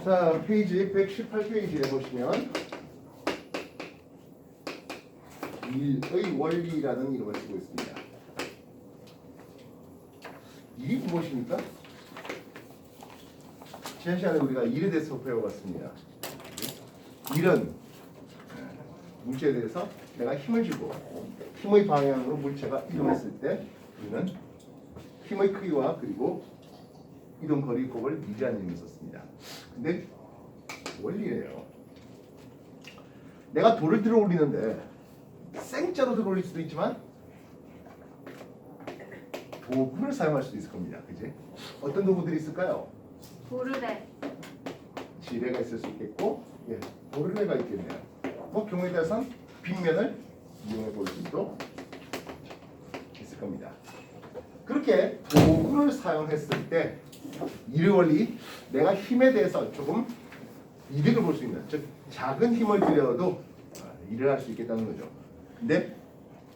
자, 페이지 118페이지에 보시면 일의 원리라는 이름을 쓰고 있습니다. 일이 무엇입니까? 지난 시간에 우리가 일에 대해서 배워봤습니다. 일은 물체에 대해서 내가 힘을 주고 힘의 방향으로 물체가 이동했을 때 우리는 힘의 크기와 그리고 이동 거리 곱을 유지하는 의미를 썼습니다. 근데 원리예요. 내가 돌을 들어 올리는데 생짜로 들어 올릴 수도 있지만 도구를 사용할 수도 있을 겁니다. 그지? 어떤 도구들이 있을까요? 도르래. 지뢰가 있을 수 있겠고, 예, 도르래가 있겠네요. 뭐 경우에 따라서는 빗면을 이용해 볼 수도 있을 겁니다. 그렇게 도구를 사용했을 때 일의 원리, 내가 힘에 대해서 조금 이득을 볼 수 있는, 즉 작은 힘을 들여도 일을 할 수 있겠다는 거죠. 근데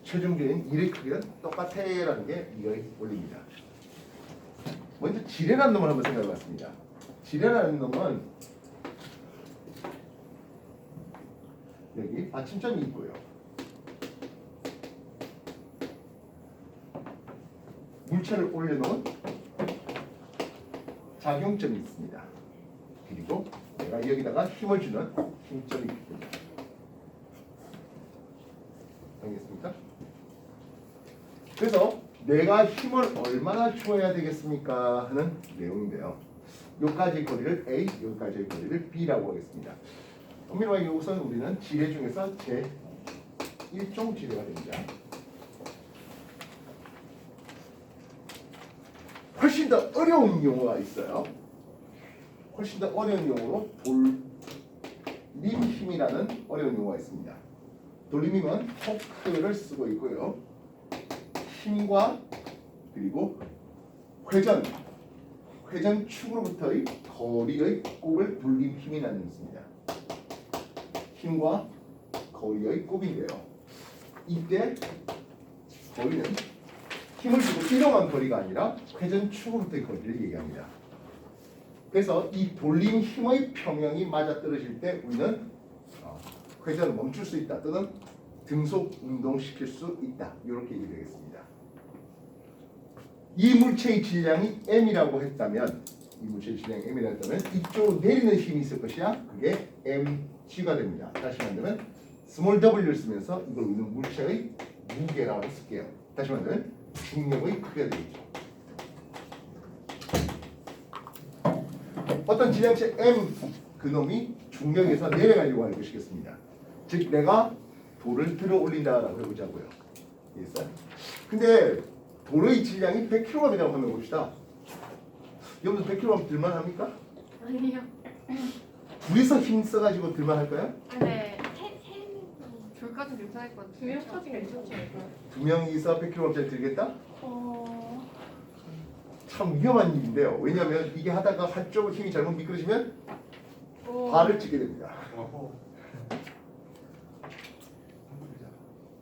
최종적인 일의 크기는 똑같아라는 게 이거의 원리입니다. 먼저 지뢰라는 놈을 한번 생각해 봤습니다. 지뢰라는 놈은 여기 받침점이 있고요. 물체를 올려놓은 작용점이 있습니다. 그리고 내가 여기다가 힘을 주는 힘점이 있습니다. 알겠습니까? 그래서 내가 힘을 얼마나 줘야 되겠습니까? 하는 내용인데요. 여기까지의 거리를 A, 여기까지의 거리를 B라고 하겠습니다. 엄밀하게 이것은 우리는 지뢰 중에서 제1종 지뢰가 됩니다. 훨씬 더 어려운 용어가 있어요. 훨씬 더 어려운 용어로 돌림힘이라는 어려운 용어가 있습니다. 돌림힘은 토크를 쓰고 있고요. 힘과 그리고 회전축으로부터의 거리의 곱을 돌림힘이라는 뜻입니다. 힘과 거리의 곱인데요. 이때 거리는 힘을 주고 이동한 거리가 아니라 회전축으로부터의 거리를 얘기합니다. 그래서 이 돌림 힘의 평형이 맞아떨어질 때 우리는 회전을 멈출 수 있다 또는 등속 운동시킬 수 있다 이렇게 얘기되겠습니다. 이 물체의 질량이 m이라고 했다면 이쪽으로 내리는 힘이 있을 것이야. 그게 mg가 됩니다. 다시 만들면 스몰 w를 쓰면서 이걸 우리는 물체의 무게라고 쓸게요. 다시 만들면 중력의 크기가 되겠죠. 어떤 질량체 m 그놈이 중력에서 내려가려고 할 것이겠습니다. 즉 내가 돌을 들어 올린다라고 해보자고요. 이해했어요? 근데 돌의 질량이 100kg이라고 하면 봅시다. 여러분들 100kg 들만 합니까? 아니요. 둘이서 힘 써가지고 들만 할까요? 네. 둘까지 괜찮을 것 같아요. 두명 터지 괜찮지 않을까요? 두 명이서 100kg짜리 들겠다? 참 위험한 일인데요. 왜냐하면 이게 하다가 한쪽으로 힘이 잘못 미끄러지면 발을 찌게 됩니다.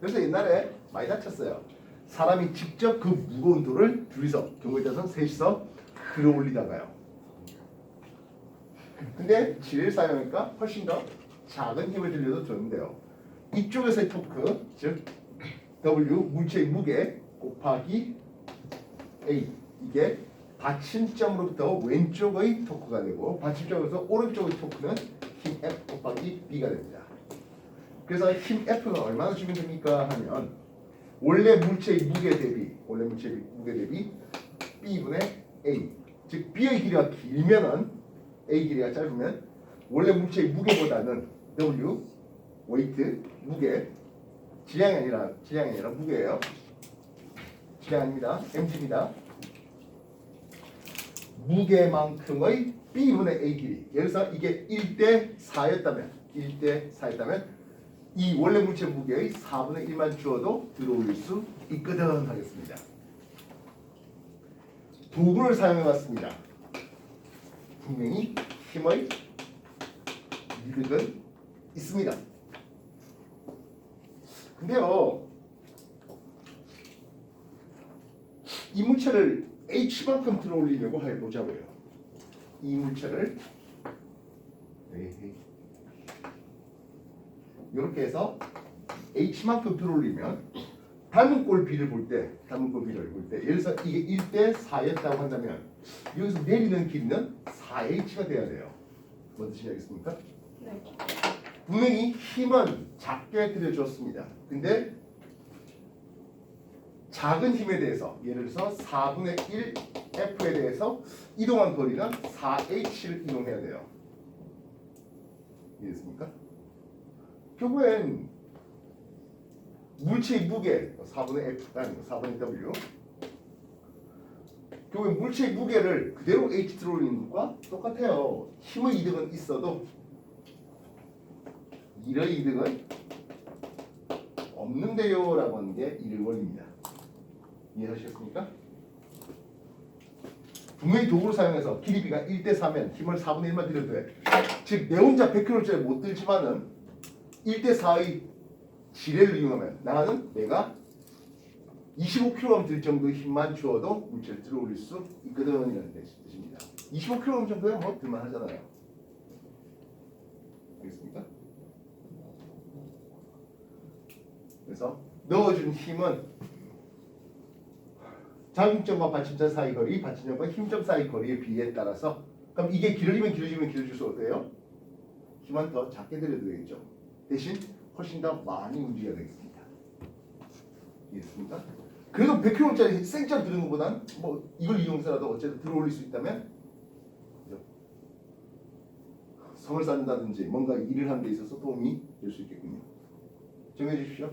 그래서 옛날에 많이 다쳤어요. 사람이 직접 그 무거운 돌을 둘이서 경우에 따라서 셋이서 끌어올리다가요. 근데 지뢰를 사용하니까 훨씬 더 작은 힘을 들여도 좋은데요. 이쪽에서의 토크, 즉 W 물체의 무게 곱하기 A, 이게 받침점으로부터 왼쪽의 토크가 되고 받침점에서 오른쪽의 토크는 힘 F 곱하기 B가 됩니다. 그래서 힘 F가 얼마나 주면 됩니까? 하면 원래 물체의 무게 대비 B분의 A, 즉 B의 길이가 길면은 A 길이가 짧으면 원래 물체의 무게보다는 W 웨이트 무게 질량이 아니라 무게예요. 질량 아닙니다. mg입니다. 무게만큼의 B분의 A 길이. 예를 들어서 이게 1대 4였다면 이 원래 물체 무게의 4분의 1만 주어도 들어올릴 수 있거든 하겠습니다. 도구를 사용해봤습니다. 분명히 힘의 이득은 있습니다. 근데요, 이 물체를 H만큼 들어올리려고 해보자고요. 이 물체를 이렇게 해서 H만큼 들어올리면 닮은 꼴 B를 볼 때, 예를 들어서 이게 1대 4였다고 한다면 여기서 내리는 길이는 4H가 돼야 돼요. 뭔 뜻인지 알겠습니까? 네. 분명히 힘은 작게 들여주었습니다. 근데 작은 힘에 대해서 예를 들어서 4분의 1 F에 대해서 이동한 거리는 4H를 이동해야 돼요. 이해됐습니까? 결국엔 물체의 무게 4분의 F 아니고 4분의 W 결국엔 물체의 무게를 그대로 H 들어올리는 것과 똑같아요. 힘의 이득은 있어도 일의 이득은 없는데요 라고 하는 게 일의 원리입니다. 이해하셨습니까? 분명히 도구를 사용해서 길이 B가 1대 4면 힘을 4분의 1만 들여도 돼. 즉 내 혼자 100kg짜리 못 들지만은 1대 4의 지뢰를 이용하면 나는 내가 25kg 들 정도의 힘만 주어도 물체를 들어올릴 수 있거든 이라는 뜻입니다. 25kg 정도야 뭐 들만 하잖아요. 알겠습니까? 그래서 넣어준 힘은 자궁점과 받침점 사이 거리, 받침점과 힘점 사이 거리의 비에 따라서 그럼 이게 길어지면 길어질수록 어때요? 힘은 더 작게 들여도 되겠죠. 대신 훨씬 더 많이 움직여야 되겠습니다. 이해했습니까? 그래도 100kg짜리 생짜리 들은 것보단 뭐 이걸 이용해서라도 어쨌든 들어올릴 수 있다면 성을 쌓는다든지 뭔가 일을 하는 데 있어서 도움이 될 수 있겠군요. 정해 주십시오.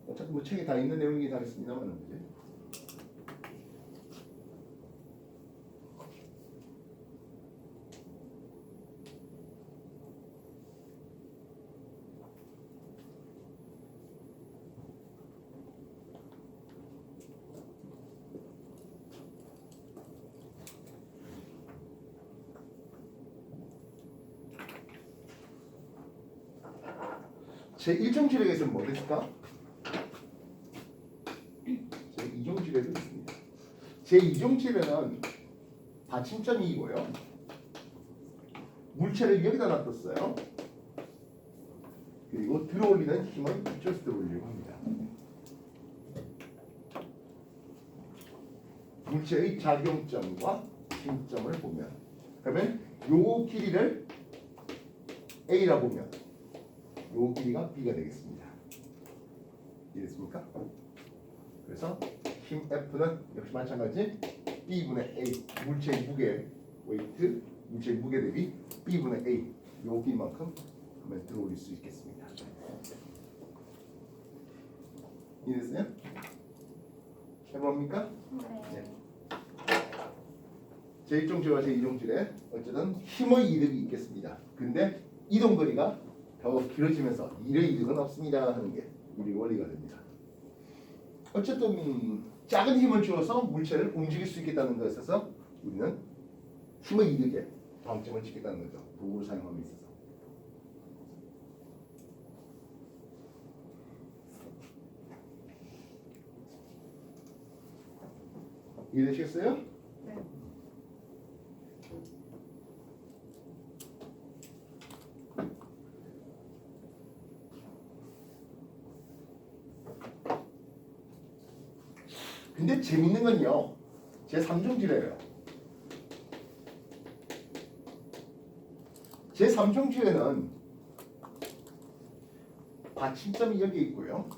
어차피 뭐 책에 다 있는 내용이긴 하겠습니다만 그지? 제 1종 지력에서는 뭐 됐을까? 제 2종 지력도 있습니다. 제 2종 지력은 받침점이고요. 물체를 여기다 놔뒀어요. 그리고 들어올리는 힘은 이쪽에서 들어올리려고 합니다. 물체의 작용점과 힘점을 보면 그러면 요 길이를 A라 보면 요 길이가 B가 되겠습니다. 이해됐습니까? 그래서 힘 F는 역시 마찬가지 B분의 A 물체의 무게 웨이트 물체의 무게 대비 B분의 A 요 길만큼 하면 들어올릴 수 있겠습니다. 이해됐어요? 해봅니까? 네. 제1종질과 제2종질에 어쨌든 힘의 이득이 있겠습니다. 근데 이동거리가 더 길어지면서 일의 이득은 없습니다 하는 게 우리 원리가 됩니다. 어쨌든 작은 힘을 주어서 물체를 움직일 수 있겠다는 것에 있어서 우리는 힘의 이득에 방점을 찍겠다는 거죠. 도구를 사용함에 있어서. 이해되시겠어요? 네. 근데 재밌는 건요. 제 3종질이에요. 제 3종질에는 받침점이 여기 있고요.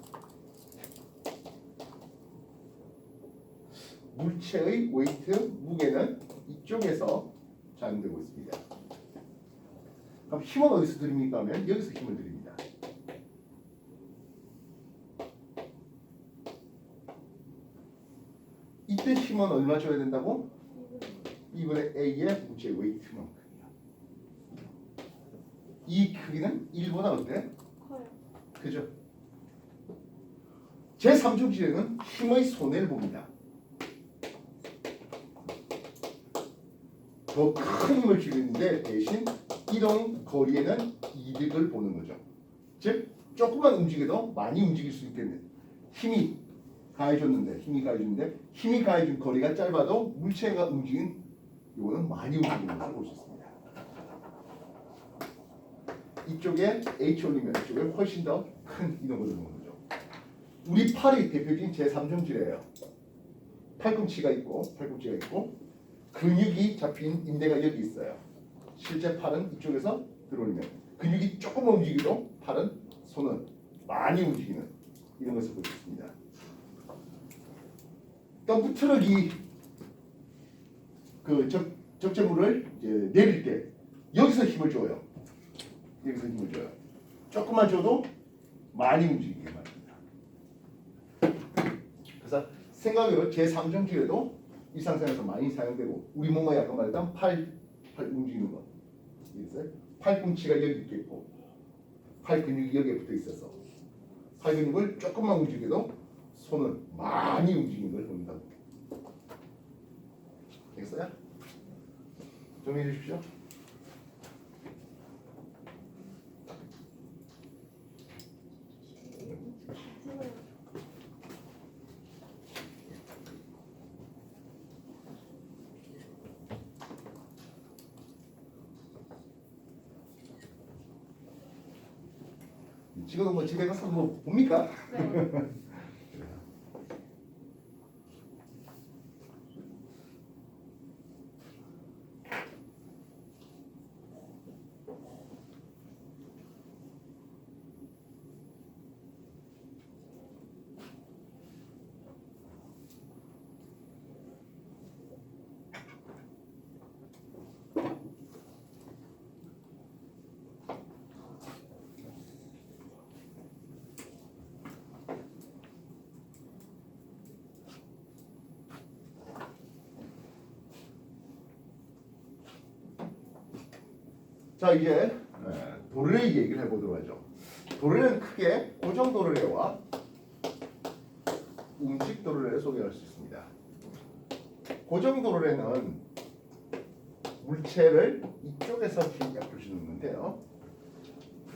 물체의 웨이트, 무게는 이쪽에서 작용되고 있습니다. 그럼 힘은 어디서 드립니까 하면 여기서 힘을 드립니다. 이때 힘은 얼마 줘야 된다고? 2분의 A의 물체의 웨이트만큼이요. 이 크기는 1보다 어때? 커요. 그죠? 제3종질에는 힘의 손해를 봅니다. 더 큰 힘을 주는데 대신 이동 거리에는 이득을 보는 거죠. 즉 조금만 움직여도 많이 움직일 수 있겠네. 힘이 가해줬는데 힘이 가해준 거리가 짧아도 물체가 움직인 이거는 많이 움직이는 것을 볼 수 있습니다. 이쪽에 H 올리면 이쪽에 훨씬 더 큰 이동을 주는 거죠. 우리 팔이 대표적인 제3정지래요. 팔꿈치가 있고 근육이 잡힌 인대가 여기 있어요. 실제 팔은 이쪽에서 들어올리면 근육이 조금만 움직여도 팔은 손은 많이 움직이는 이런 것을 볼 수 있습니다. 덤프 트럭이 그 적재물을 이제 내릴 때 여기서 힘을 줘요. 조금만 줘도 많이 움직이게 만듭니다. 그래서 생각으로 제3정지에도 일상생활에서 많이 사용되고 우리 몸에 아까 말했던 팔 움직이는 거. 팔꿈치가 여기 있겠고 팔 근육이 여기에 붙어 있어서 팔 근육을 조금만 움직여도 손은 많이 움직이는 걸 본다. 되겠어요? 정리해 주십시오. 지금 뭐 집에 가서 뭐 봅니까? 네. 자 이제 도르래 얘기를 해보도록 하죠. 도르래는 크게 고정 도르래와 움직 도르래를 소개할 수 있습니다. 고정 도르래는 물체를 이쪽에서 힘 약을 주는 건데요.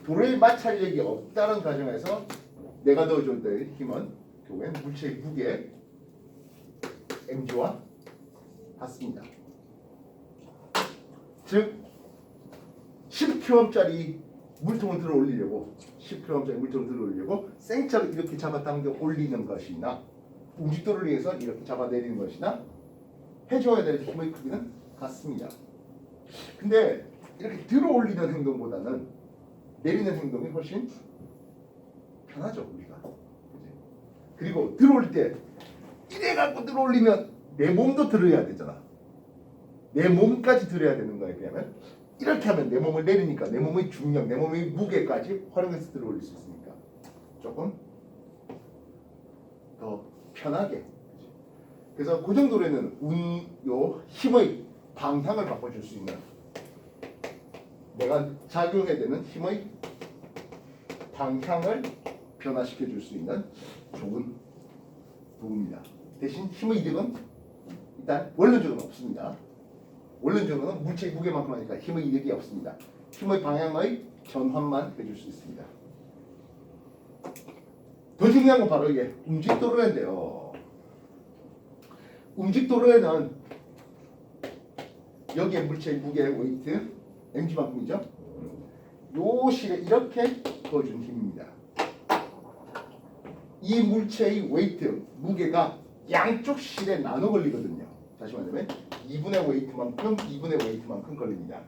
도르래의 마찰력이 없다는 가정에서 내가 넣어줄 때의 힘은 결국엔 물체의 무게 mg와 같습니다. 즉 10kg짜리 물통을 들어 올리려고 생처럼 이렇게 잡아당겨 올리는 것이나 움직도를 위해서 이렇게 잡아내리는 것이나 해줘야 될 힘의 크기는 같습니다. 근데 이렇게 들어 올리는 행동보다는 내리는 행동이 훨씬 편하죠 우리가. 그리고 들어 올릴 때 이래 갖고 들어 올리면 내 몸도 들어야 되잖아. 내 몸까지 들어야 되는 거예요. 왜냐면 이렇게 하면 내 몸을 내리니까 내 몸의 중력, 내 몸의 무게까지 활용해서 들어 올릴 수 있으니까 조금 더 편하게. 그래서 고정 도르래는 요 힘의 방향을 바꿔줄 수 있는, 내가 작용해야 되는 힘의 방향을 변화시켜 줄 수 있는 좋은 도구입니다. 대신 힘의 이득은 일단 원론적으로는 없습니다. 원론적으로는 물체의 무게만큼 하니까 힘의 이득이 없습니다. 힘의 방향의 전환만 해줄 수 있습니다. 더 중요한 건 바로 이게 움직 도르래인데요. 움직 도르래는 여기에 물체의 무게 웨이트 mg만큼이죠. 요 실에 이렇게 넣어준 힘입니다. 이 물체의 웨이트 무게가 양쪽 실에 나눠 걸리거든요. 다시 말하면 2분의 웨이트만큼 걸립니다.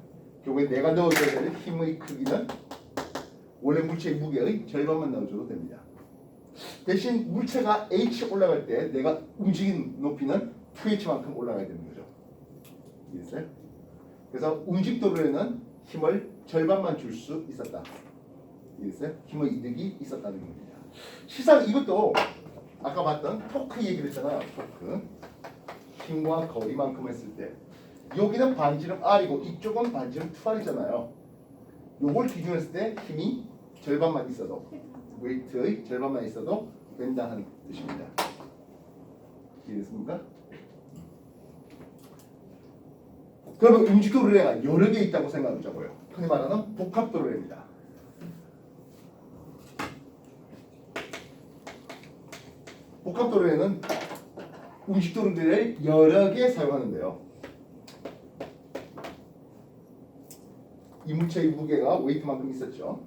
결국에 내가 넣어줘야 될 힘의 크기는 원래 물체의 무게의 절반만 넣어줘도 됩니다. 대신 물체가 h 올라갈 때 내가 움직인 높이는 2h만큼 올라가야 되는 거죠. 이해했어요? 그래서 움직 도르래는 힘을 절반만 줄 수 있었다. 이해했어요? 힘의 이득이 있었다는 겁니다. 실상 이것도 아까 봤던 토크 얘기를 했잖아요. 토크. 힘과 거리만큼 했을 때 여기는 반지름 R이고 이쪽은 반지름 2R이잖아요. 요걸 기준으로 했을 때 힘이 절반만 있어도, 웨이트의 절반만 있어도 된다는 뜻입니다. 이해됐습니까? 그러면 움직도르래가 여러 개 있다고 생각하자고요. 흔히 말하는 복합도르래입니다. 복합도르래는 움직도르래를 여러 개 사용하는데요. 이물체의 무게가 웨이트만큼 있었죠.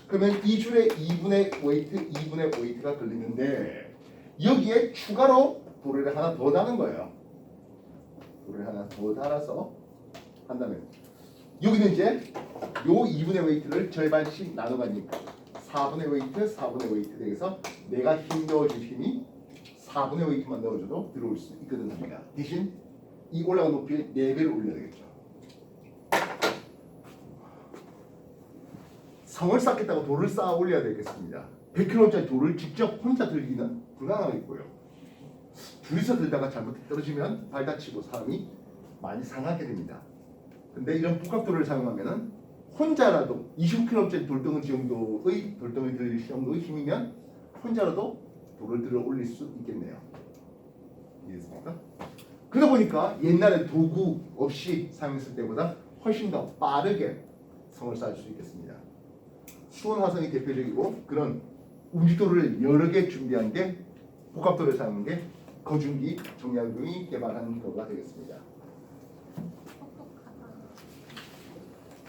그러면 이 줄에 2분의 웨이트가 걸리는데 여기에 추가로 도르를 하나 더 다는 거예요. 도르를 하나 더 달아서 한다면 여기는 이제 요 2분의 웨이트를 절반씩 나눠가니까 4분의 웨이트 되어서 내가 힘 넣어줄 힘이 4분의 웨이트만 넣어줘도 들어올 수 있거든 합니다. 대신 이 올라간 높이를 4배를 올려야 되겠죠. 성을 쌓겠다고 돌을 쌓아 올려야 되겠습니다. 100kg짜리 돌을 직접 혼자 들기는 불가능하겠고요. 둘이서 들다가 잘못 떨어지면 발 다치고 사람이 많이 상하게 됩니다. 근데 이런 복합도를 사용하면은 혼자라도 20kg짜리 돌덩이 정도의 돌덩이 들 정도의 힘이면 혼자라도 돌을 들어 올릴 수 있겠네요. 이해했습니까? 그러다 보니까 옛날에 도구 없이 사용했을 때보다 훨씬 더 빠르게 성을 쌓을 수 있겠습니다. 수원 화성이 대표적이고 그런 움직도를 여러 개 준비한 게 복합도를 사용한 게 거중기 정약용이 개발한 거가 되겠습니다.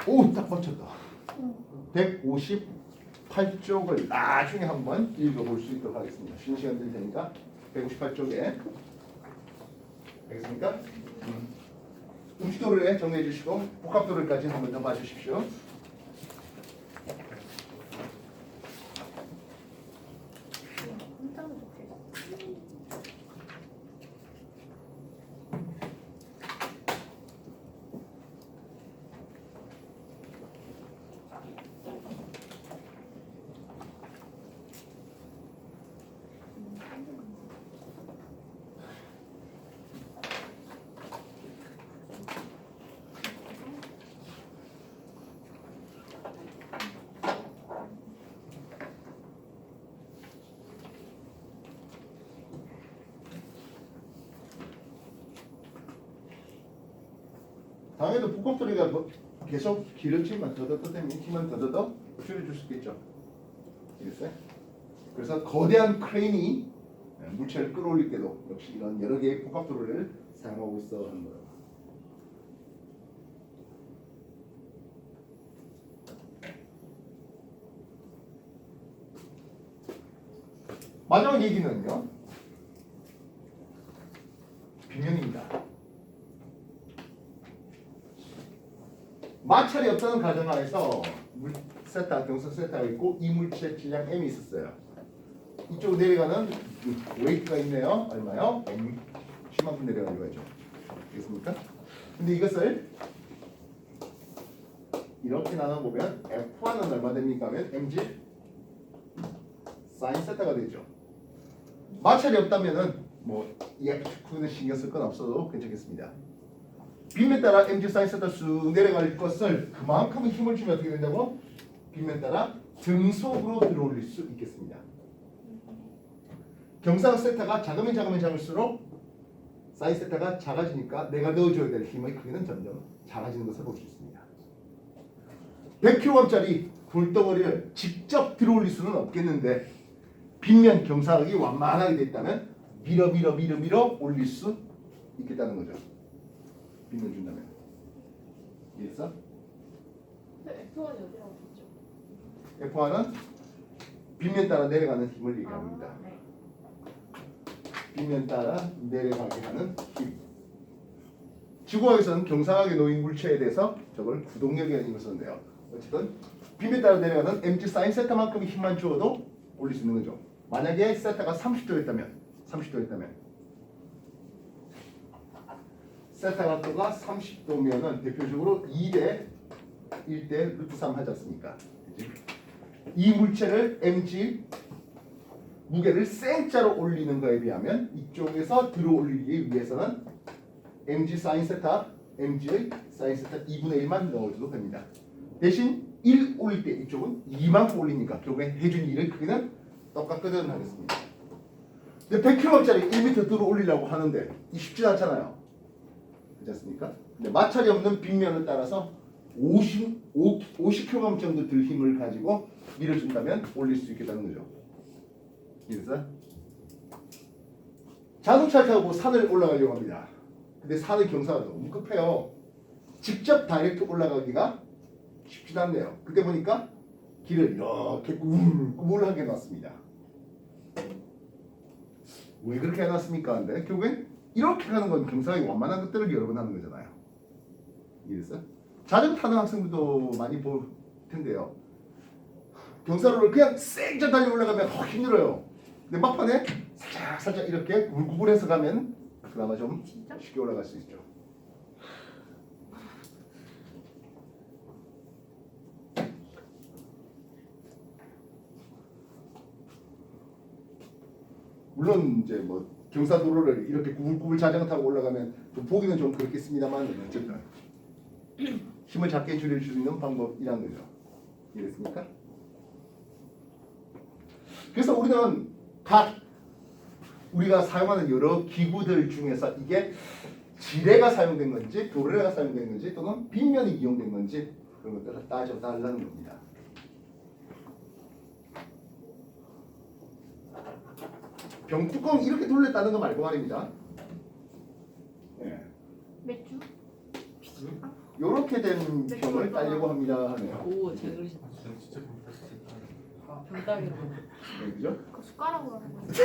오, 딱 맞췄다. 158쪽을 나중에 한번 읽어볼 수 있도록 하겠습니다. 쉬는 시간 될 테니까 158쪽에 알겠습니까? 움직도를 정리해 주시고 복합도를까지 한번 더 봐주십시오. 당연히 복합도리가 계속 길어지면 더더더 되면 힘은 더더더 줄여줄 수 있겠죠. 알겠어요? 그래서 거대한 크레인이 물체를 끌어올릴 때도 역시 이런 여러 개의 복합도리를 사용하고 있어 하는 거예요. 마지막 얘기는요. 빈면입니다. 마찰이 없다는 가정하에서 세타, 경선 세타가 있고 이 물체 질량 m이 있었어요. 이쪽으로 내려가는 웨이트가 있네요. 얼마요? m C만큼 내려가는 거죠. 알겠습니까? 근데 이것을 이렇게 나눠보면 F1은 얼마 됩니까? 하면 mg 사인 세타가 되죠. 마찰이 없다면은 뭐 이 F9는 신경 쓸 건 없어도 괜찮겠습니다. 빗면 따라 mg 사인 세타 쑥 내려갈 것을 그만큼 힘을 주면 어떻게 된다고? 빗면 따라 등속으로 들어올릴 수 있겠습니다. 경사각 세타가 작으면 작을수록 사인 세타가 작아지니까 내가 넣어줘야 될 힘의 크기는 점점 작아지는 것을 볼 수 있습니다. 100kg짜리 돌덩어리를 직접 들어올릴 수는 없겠는데 빗면 경사각이 완만하게 돼 있다면 밀어 올릴 수 있겠다는 거죠. 빗면 준다면. 이해했어? F1이 어디라고 했죠? F1은 빗면 따라 내려가는 힘을 얘기합니다. 네. 빗면 따라 내려가게 하는 힘. 지구학에서는 경사각에 놓인 물체에 대해서 저걸 구동력이라는 힘을 썼는데요. 어쨌든 빗면 따라 내려가는 mg 사인 세타만큼의 힘만 주어도 올릴 수 있는 거죠. 만약에 세타가 30도였다면 세타 각도가 30도면은 대표적으로 2대 1대 루트 3 하지 않습니까? 그치? 이 물체를 mg 무게를 생자로 올리는 거에 비하면 이쪽에서 들어 올리기 위해서는 mg 사인 세타, mg의 사인 세타 2분의 1만 넣어줘도 됩니다. 대신 1 올릴 때 이쪽은 2만큼 올리니까 결국에 해준 일의 크기는 똑같거든 하겠습니다. 근데 100kg짜리 1m 들어 올리려고 하는데 이 쉽지 않잖아요. 그렇지 않습니까? 근데 마찰이 없는 빗면을 따라서 50kg 정도 들 힘을 가지고 밀어준다면 올릴 수 있겠다는 거죠. 그래서 자동차를 타고 산을 올라가려고 합니다. 근데 산의 경사가 너무 급해요. 직접 다이렉트 올라가기가 쉽지도 않네요. 그때 보니까 길을 이렇게 꾸물꾸물하게 놨습니다. 왜 그렇게 해놨습니까? 근데 결국엔 이렇게 가는 건 경사가 완만한 것들을 여러 번 하는 거잖아요. 이해됐어요? 자전거 타는 학생들도 많이 볼 텐데요. 경사로를 그냥 쌩 달려 올라가면 힘들어요. 근데 막판에 살짝 이렇게 구불구불해서 가면 그나마 좀 진짜? 쉽게 올라갈 수 있죠. 물론 이제 뭐 경사도로를 이렇게 구불구불 자전거 타고 올라가면 좀 보기는 좀 그렇겠습니다만 어쨌든 힘을 작게 줄일 수 있는 방법이란 거죠. 이해됐습니까? 그래서 우리는 우리가 사용하는 여러 기구들 중에서 이게 지뢰가 사용된 건지 도르래가 사용된 건지 또는 빗면이 이용된 건지 그런 것들을 따져달라는 겁니다. 병뚜껑 이렇게 돌렸다는 거 말고 말입니다. 예. 맥주? 이렇게 된 병을 따려고 합니다 하네요. 오, 잘 그리셨다. 진짜 병따기로. 네, 그죠? 그 숟가락으로 하는 거지.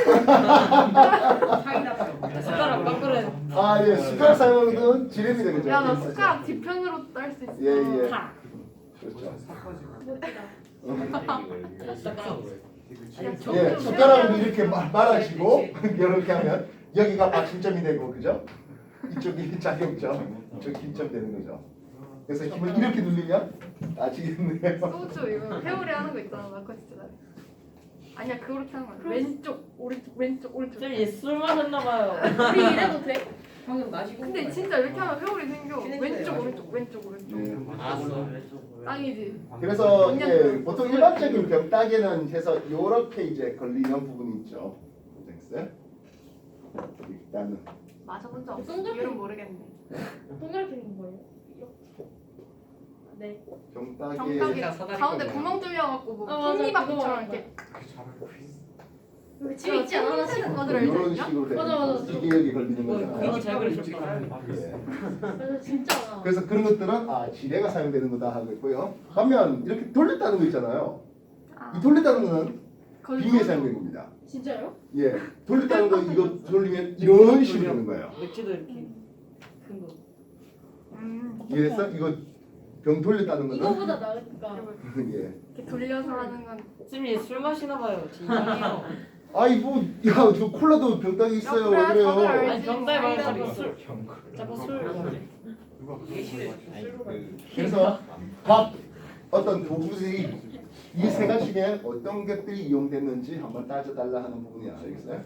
숟가락 깎으래. 아, 예, 숟가락 사용은 지뢰입니다, 그죠? 야, 나 숟가락 뒤편으로 딸 수 있어. 예, 예. 다. 그렇죠. 멋지다. 예, 숟가락으로 이렇게 말아주고 이렇게 하면 여기가 받침점이 되고, 그죠? 이쪽이 작용점, 이쪽이 힘점 되는 거죠. 그래서 힘을 이렇게 누르면 아시겠네요. 소주 이거 회오리 하는 거 있잖아. 나 그거 진짜 잘해. 아니야, 그렇게 하는 거야. 왼쪽, 오른쪽, 왼쪽, 오른쪽. 쌤, 술 마셨나봐요. 우리 이래도 돼? 방금 마시고. 근데 진짜 이렇게 하면 회오리 생겨. 진짜 왼쪽, 맛있어. 오른쪽, 왼쪽, 오른쪽. 예. 알았어. 땅이지. 그래서 이제 보통 일반적인 병따개는 해서 이렇게 이제 걸리는 부분이 있죠. 됐어요? 일단은 마셔본 적 없어. 동그랗게- 이름 모르겠네. 동그랗게 생긴 거예요? 네. 병따개 정답이 사다리 가운데 거구나. 구멍 뚫려갖고 뭐 맞아, 톱니바퀴처럼 그거 이렇게 여기 집 있지 않아? 하는 거들 알지 이런 않냐? 식으로 맞아, 맞아. 되는 이게 여기 걸리는 그거 거잖아요. 잘 그리셨다. 예. 맞아, 진짜 많아. 그래서 그런 것들은 지뢰가 사용되는 거다 하고 있고요. 반면 이렇게 돌렸다는 거 있잖아요. 아, 이 돌렸다는 거는 거의 빔에 사용된 겁니다. 진짜요? 예, 돌렸다는 거 이거 돌리면 이런 식으로 되는 거예요. 맥주도 이렇게 큰 거. 이해했어? 이거 병 돌렸다는 거는 이거보다 나으니까. 예. 이렇게 돌려서 하는 건 쌤이 술 마시나봐요. 진짜요. 아이 뭐야 저 콜라도 병따개 있어요. 그래, 왜 다들 그래요? 알지. 아니 병따기 말고 아니, 자꾸 술. 자꾸 술. 그래서 각 어떤 도구들이 이 세 가지 중에 어떤 것들이 이용됐는지 한번 따져달라 하는 부분이야. 알겠어요?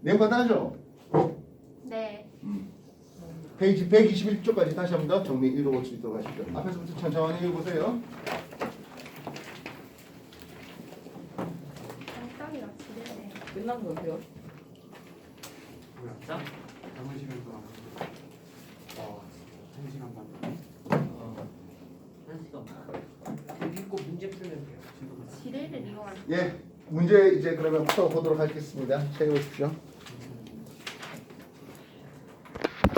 내용 간단하죠? 네. 페이지 121쪽까지 다시 한 번 더 정리 읽어볼 수 있도록 하십시오. 앞에서부터 천천히 읽어보세요. 땅이라 지뢰네. 끝난 거예요? 진짜? 남은 시간 동안 1시간 반. 1시간 반. 믿고 문제 풀면 돼요. 지뢰를 이용할 예, 문제 이제 그러면 풀어보도록 하겠습니다. 잘 읽어주십시오.